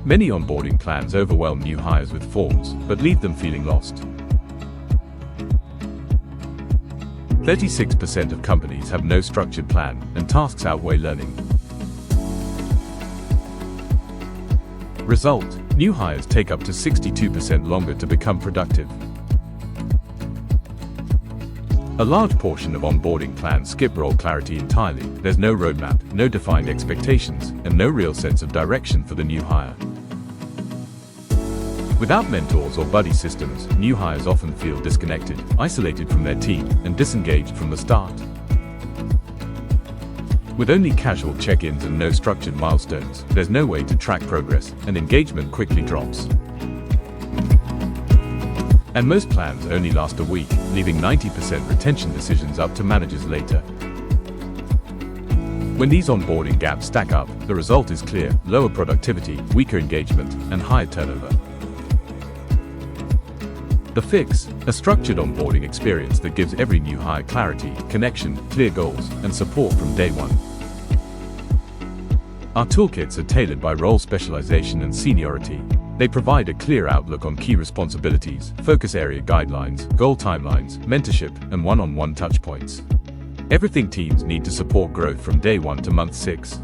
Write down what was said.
Many onboarding plans overwhelm new hires with forms, but leave them feeling lost. 36% of companies have no structured plan, and tasks outweigh learning. Result: new hires take up to 62% longer to become productive. A large portion of onboarding plans skip role clarity entirely. There's no roadmap, no defined expectations, and no real sense of direction for the new hire. Without mentors or buddy systems, new hires often feel disconnected, isolated from their team, and disengaged from the start. With only casual check-ins and no structured milestones, there's no way to track progress, and engagement quickly drops. And most plans only last a week, leaving 90% retention decisions up to managers later. When these onboarding gaps stack up, the result is clear: lower productivity, weaker engagement, and higher turnover. The fix: a structured onboarding experience that gives every new hire clarity, connection, clear goals, and support from day one. Our toolkits are tailored by role specialization and seniority. They provide a clear outlook on key responsibilities, focus area guidelines, goal timelines, mentorship, and one-on-one touchpoints. Everything teams need to support growth from day 1 to month 6.